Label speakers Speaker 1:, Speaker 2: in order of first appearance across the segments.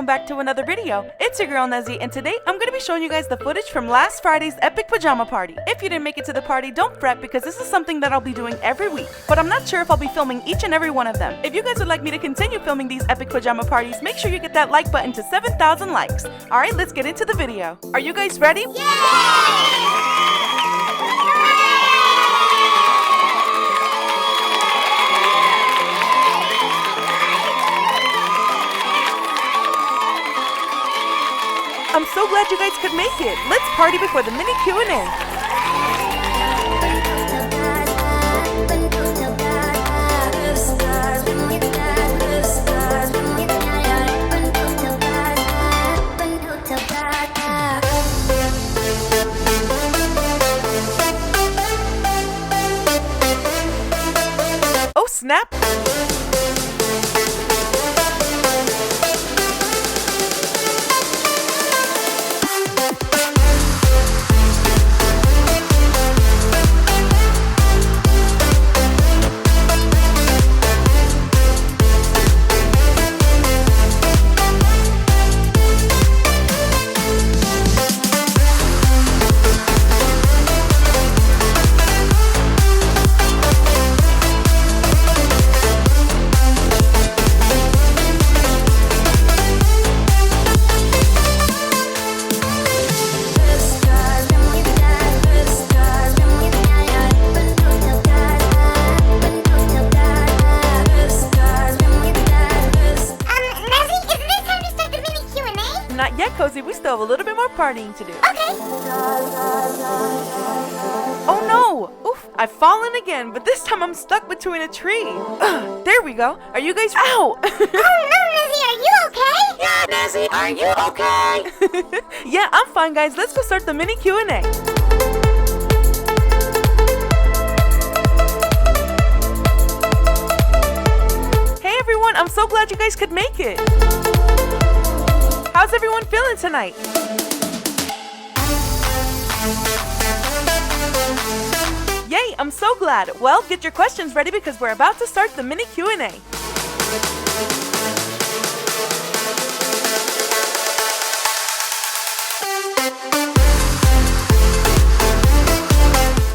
Speaker 1: back to another video. It's your girl Nezi, and today I'm going to be showing you guys the footage from last Friday's epic pajama party. If you didn't make it to the party, don't fret because this is something that I'll be doing every week, but I'm not sure if I'll be filming each and every one of them. If you guys would like me to continue filming these epic pajama parties, make sure you get that like button to 7,000 likes. Alright, let's get into the video. Are you guys ready?
Speaker 2: Yeah!
Speaker 1: I'm so glad you guys could make it. Let's party before the mini Q&A. Oh snap! Not yet, Cozy. We still have a little bit more partying to do.
Speaker 2: Okay.
Speaker 1: Oh no! Oof, I've fallen again, but this time I'm stuck between a tree. There we go. Are you guys— Ow!
Speaker 2: Oh no, Nezi, are you okay?
Speaker 3: Yeah, Nezi, are you okay?
Speaker 1: Yeah, I'm fine, guys. Let's go start the mini Q&A. Hey everyone, I'm so glad you guys could make it. How's everyone feeling tonight? Yay, I'm so glad. Well, get your questions ready because we're about to start the mini Q&A.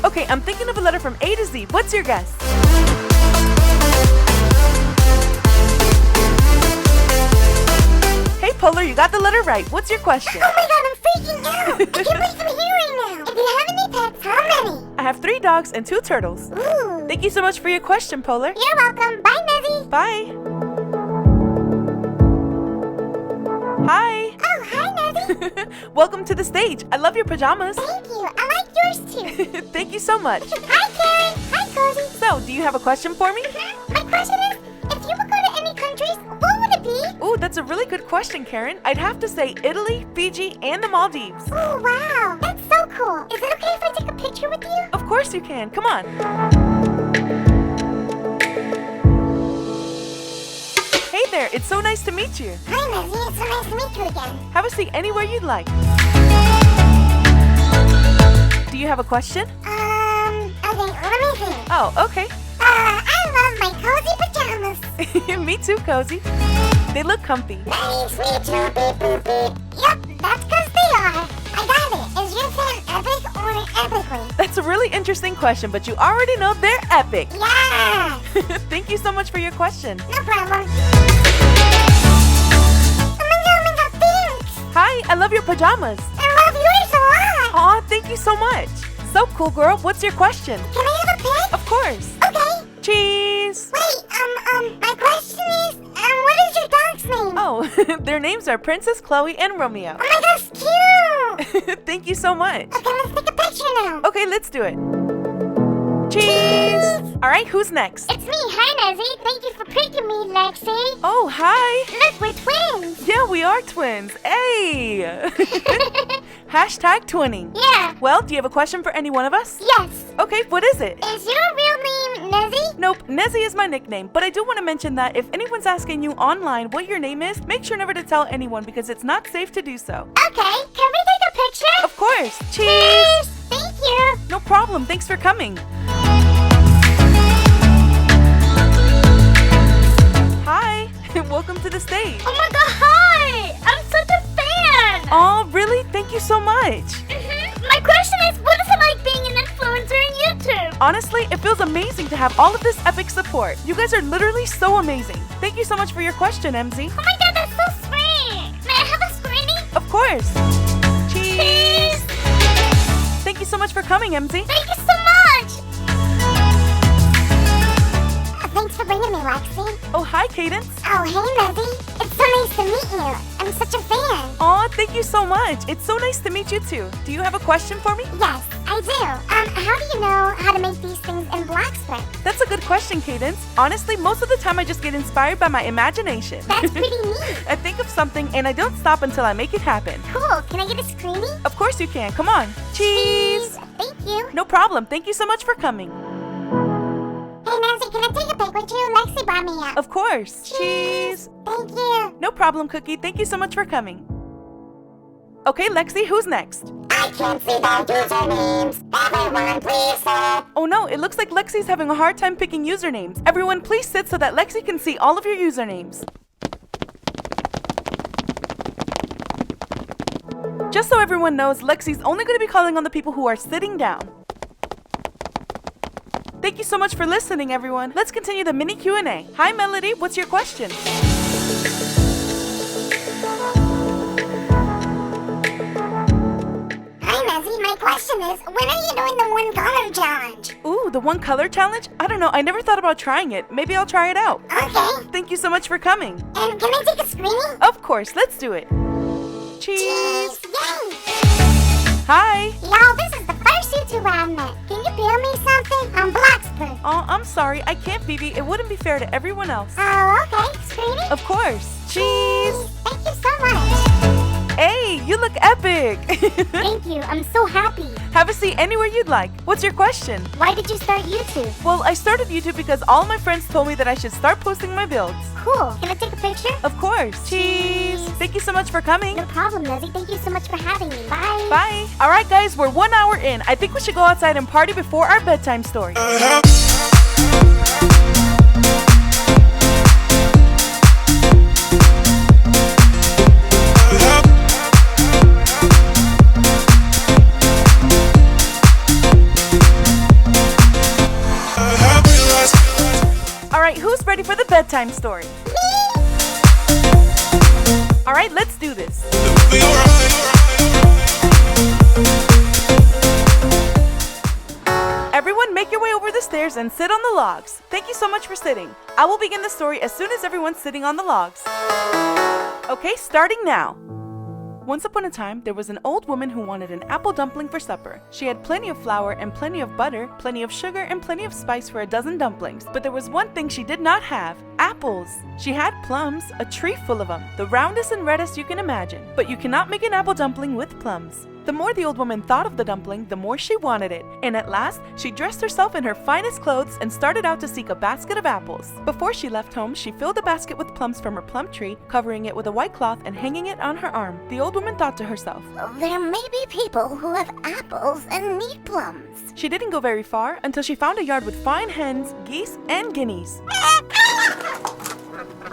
Speaker 1: Okay, I'm thinking of a letter from A to Z. What's your guess? Hey Polar, you got the letter right. What's your question?
Speaker 2: Oh my god, I'm freaking out! I can't believe I'm here right now! If you have any pets, how many?
Speaker 1: I have 3 dogs and 2 turtles.
Speaker 2: Ooh.
Speaker 1: Thank you so much for your question, Polar.
Speaker 2: You're welcome. Bye, Nezi.
Speaker 1: Bye. Hi.
Speaker 2: Oh, hi, Nezi.
Speaker 1: Welcome to the stage. I love your pajamas.
Speaker 2: Thank you. I like yours too.
Speaker 1: Thank you so much.
Speaker 2: Hi, Karen. Hi, Cozy.
Speaker 1: So, do you have a question for me?
Speaker 2: My question is, if you would go to any countries, what would it be?
Speaker 1: Ooh, that's a really good question, Karen. I'd have to say Italy, Fiji, and the Maldives.
Speaker 2: Oh, wow. That's so cool. Is it okay if I take a picture with you?
Speaker 1: Of course you can. Come on. Hey there. It's so nice to meet you.
Speaker 2: Hi, Nezi. It's so nice to meet you again.
Speaker 1: Have a seat anywhere you'd like. Do you have a question?
Speaker 2: Okay, let me think.
Speaker 1: Oh, okay.
Speaker 2: I love my cozy pajamas.
Speaker 1: Me too, Cozy. They look comfy.
Speaker 2: Nice, me too, beep, beep, beep. Yep, that's because they are. I got it. Is your fan epic or epically?
Speaker 1: That's a really interesting question, but you already know they're epic.
Speaker 2: Yeah!
Speaker 1: Thank you so much for your question.
Speaker 2: No problem. Oh my god, thanks!
Speaker 1: Hi, I love your pajamas.
Speaker 2: I love yours a lot!
Speaker 1: Aw, thank you so much. So cool, girl. What's your question?
Speaker 2: Can I have a pic?
Speaker 1: Of course.
Speaker 2: Okay.
Speaker 1: Cheese.
Speaker 2: Wait, my question is, what is your dog's name?
Speaker 1: Oh, their names are Princess Chloe and Romeo.
Speaker 2: Oh my gosh, cute!
Speaker 1: Thank you so much.
Speaker 2: Okay, let's take a picture now.
Speaker 1: Okay, let's do it. Cheese. All right, who's next?
Speaker 2: It's me. Hi, Nezi. Thank you for picking me, Lexi.
Speaker 1: Oh, hi.
Speaker 2: Look, we're twins.
Speaker 1: Yeah, we are twins. Hey. Hashtag twinning.
Speaker 2: Yeah.
Speaker 1: Well, do you have a question for any one of us?
Speaker 2: Yes.
Speaker 1: Okay, what is it?
Speaker 2: Is your real name Nezi?
Speaker 1: Nope, Nezi is my nickname, but I do want to mention that if anyone's asking you online what your name is, make sure never to tell anyone because it's not safe to do so.
Speaker 2: Okay, can we take a picture?
Speaker 1: Of course. Cheese.
Speaker 2: Thank you.
Speaker 1: No problem. Thanks for coming. Hi. Welcome to the stage.
Speaker 2: Oh my god, hi!
Speaker 1: Oh, really? Thank you so much.
Speaker 2: My question is, what is it like being an influencer in YouTube?
Speaker 1: Honestly, it feels amazing to have all of this epic support. You guys are literally so amazing. Thank you so much for your question, MZ.
Speaker 2: Oh my god, that's so sweet. May I have a screening?
Speaker 1: Of course. Cheese. Thank you so much for coming, MZ.
Speaker 2: Thank you so much. Thanks for bringing me, Lexi.
Speaker 1: Oh, hi, Cadence.
Speaker 2: Oh, hey, Nezi. It's so nice to meet you. I'm such a fan.
Speaker 1: Aw, thank you so much. It's so nice to meet you too. Do you have a question for me?
Speaker 2: Yes, I do. How do you know how to make these things in Bloxburg?
Speaker 1: That's a good question, Cadence. Honestly, most of the time I just get inspired by my imagination.
Speaker 2: That's pretty neat.
Speaker 1: I think of something and I don't stop until I make it happen.
Speaker 2: Cool. Can I get a screening?
Speaker 1: Of course you can. Come on. Cheese.
Speaker 2: Thank you.
Speaker 1: No problem. Thank you so much for coming.
Speaker 2: Hey, Nancy, can I take a pic with you? Lexi brought me up.
Speaker 1: Of course. Cheese.
Speaker 2: Thank you.
Speaker 1: No problem, Cookie. Thank you so much for coming. Okay, Lexi, who's next?
Speaker 2: I can't see the usernames. Everyone, please sit.
Speaker 1: Oh no, it looks like Lexi's having a hard time picking usernames. Everyone, please sit so that Lexi can see all of your usernames. Just so everyone knows, Lexi's only going to be calling on the people who are sitting down. Thank you so much for listening, everyone. Let's continue the mini Q&A. Hi, Melody. What's your question?
Speaker 2: Hi, Nezi. My question is, when are you doing the one color challenge?
Speaker 1: Ooh, the one color challenge? I don't know. I never thought about trying it. Maybe I'll try it out.
Speaker 2: Okay.
Speaker 1: Thank you so much for coming.
Speaker 2: And can I take a screening?
Speaker 1: Of course. Let's do it. Cheese.
Speaker 2: Yay.
Speaker 1: Hi.
Speaker 2: Y'all, this is the first YouTuber I've met. Can you build me something? I'm Bloxburg.
Speaker 1: Oh, I'm sorry. I can't, Phoebe. It wouldn't be fair to everyone else.
Speaker 2: Oh, okay. Screening?
Speaker 1: Of course. Cheese.
Speaker 2: Thank you so much.
Speaker 1: Hey, you look epic.
Speaker 2: Thank you. I'm so happy.
Speaker 1: Have a seat anywhere you'd like. What's your question?
Speaker 2: Why did you start YouTube?
Speaker 1: Well, I started YouTube because all my friends told me that I should start posting my builds.
Speaker 2: Cool. Can I take a picture?
Speaker 1: Of course. Cheese. Thank you so much for coming.
Speaker 2: No problem, Nezi. Thank you so much for having me. Bye.
Speaker 1: Bye. All right, guys, we're 1 hour in. I think we should go outside and party before our bedtime story. All right, who's ready for the bedtime story? All right, let's do this. Everyone, make your way over the stairs and sit on the logs. Thank you so much for sitting. I will begin the story as soon as everyone's sitting on the logs. Okay, starting now. Once upon a time, there was an old woman who wanted an apple dumpling for supper. She had plenty of flour and plenty of butter, plenty of sugar and plenty of spice for a dozen dumplings. But there was one thing she did not have: apples. She had plums, a tree full of them, the roundest and reddest you can imagine. But you cannot make an apple dumpling with plums. The more the old woman thought of the dumpling, the more she wanted it. And at last, she dressed herself in her finest clothes and started out to seek a basket of apples. Before she left home, she filled the basket with plums from her plum tree, covering it with a white cloth and hanging it on her arm. The old woman thought to herself,
Speaker 2: There may be people who have apples and need plums.
Speaker 1: She didn't go very far until she found a yard with fine hens, geese, and guineas.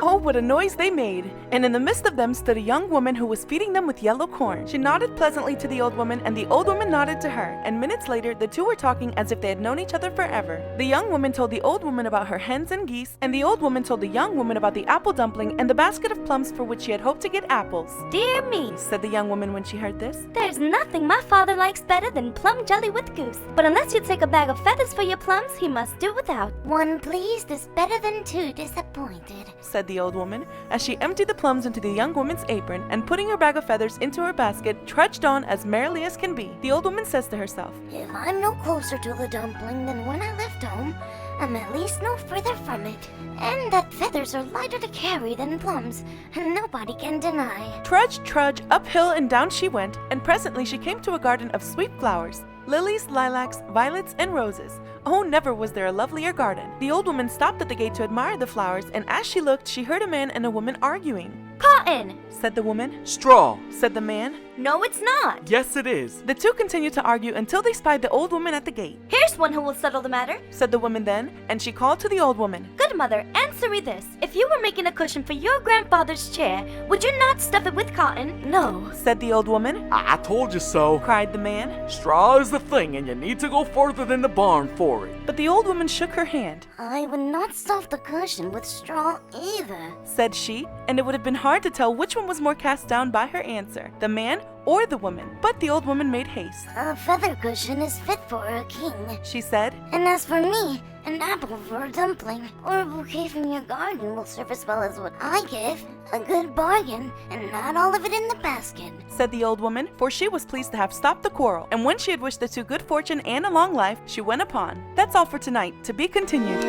Speaker 1: Oh, what a noise they made! And in the midst of them stood a young woman who was feeding them with yellow corn. She nodded pleasantly to the old woman, and the old woman nodded to her, and minutes later, the two were talking as if they had known each other forever. The young woman told the old woman about her hens and geese, and the old woman told the young woman about the apple dumpling and the basket of plums for which she had hoped to get apples.
Speaker 4: Dear me,
Speaker 1: Said the young woman when she heard this.
Speaker 4: there's nothing my father likes better than plum jelly with goose. But unless you take a bag of feathers for your plums, he must do without.
Speaker 2: One pleased is better than two disappointed.
Speaker 1: Said the old woman, as she emptied the plums into the young woman's apron and putting her bag of feathers into her basket, trudged on as merrily as can be. The old woman says to herself,
Speaker 2: If I'm no closer to the dumpling than when I left home, I'm at least no further from it. And that feathers are lighter to carry than plums, and nobody can deny.
Speaker 1: Trudge, trudge, uphill and down she went, and presently she came to a garden of sweet flowers. Lilies, lilacs, violets, and roses. Oh, never was there a lovelier garden. The old woman stopped at the gate to admire the flowers, and as she looked, she heard a man and a woman arguing.
Speaker 4: Cotton!
Speaker 1: Said the woman.
Speaker 5: Straw.
Speaker 1: Said the man.
Speaker 4: No, it's not.
Speaker 5: Yes, it is.
Speaker 1: The two continued to argue until they spied the old woman at the gate.
Speaker 4: Here's one who will settle the matter.
Speaker 1: Said the woman then, and she called to the old woman.
Speaker 4: Good Good mother, answer me this. If you were making a cushion for your grandfather's chair, would you not stuff it with cotton?
Speaker 1: No, said the old woman.
Speaker 5: I told you so,
Speaker 1: Cried the man.
Speaker 5: straw is the thing and you need to go further than the barn for it.
Speaker 1: But the old woman shook her hand,
Speaker 2: I would not stuff the cushion with straw either.
Speaker 1: said she, and it would have been hard to tell which one was more cast down by her answer, the man or the woman. But the old woman made haste.
Speaker 2: A feather cushion is fit for a king.
Speaker 1: She said,
Speaker 2: And as for me, an apple for a dumpling, or a bouquet from your garden will serve as well as what I give. A good bargain, and not all of it in the basket.
Speaker 1: said the old woman, for she was pleased to have stopped the quarrel. And when she had wished the two good fortune and a long life, she went upon. That's all for tonight. To be continued.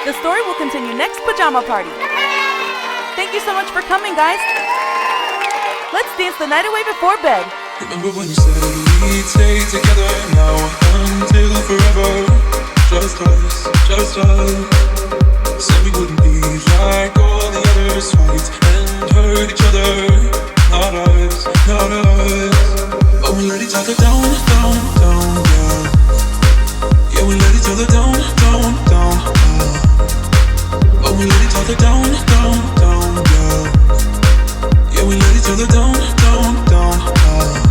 Speaker 1: The story will continue next pajama party. Thank you so much for coming, guys. Let's dance the night away before bed.
Speaker 6: Remember when you said we'd stay together now until forever? Just us, just us. Said we wouldn't be like all the others, fight and hurt each other. Not us, not us. But we let each other down, down, down, yeah. Yeah, we let each other down, down, down, yeah. But we let each other down, down, down, yeah. Yeah, we let each other down, down, down, yeah.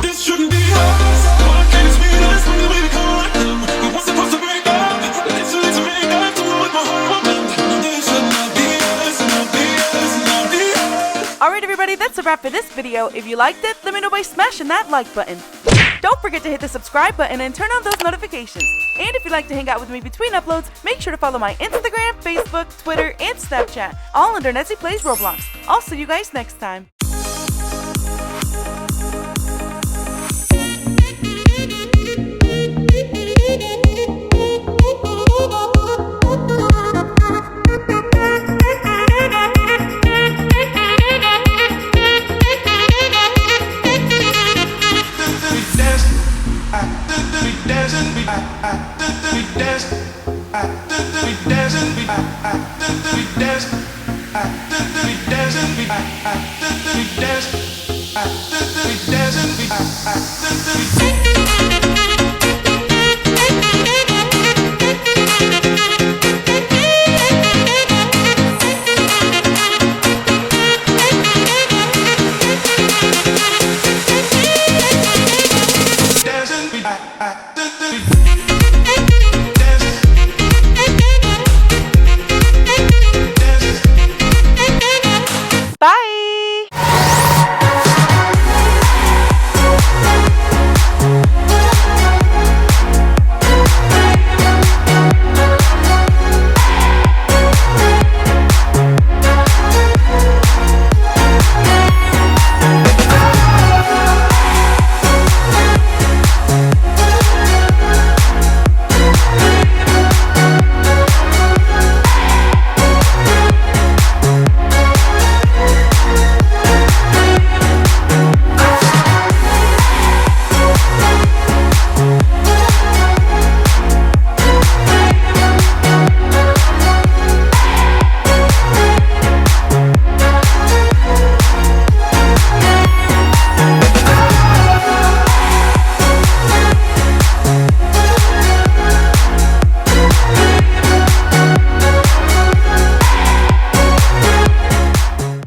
Speaker 6: This shouldn't be us. Why can't it be us when we become like them? We weren't supposed to break up. Literally to make up to what my heart meant. No, this should not be us, not be us, not be us.
Speaker 1: Alright everybody, that's a wrap for this video. If you liked it, let me know by smashing that like button. Don't forget to hit the subscribe button and turn on those notifications. And if you'd like to hang out with me between uploads, make sure to follow my Instagram, Facebook, Twitter, and Snapchat, all under Neziplaysroblox. I'll see you guys next time. Bye!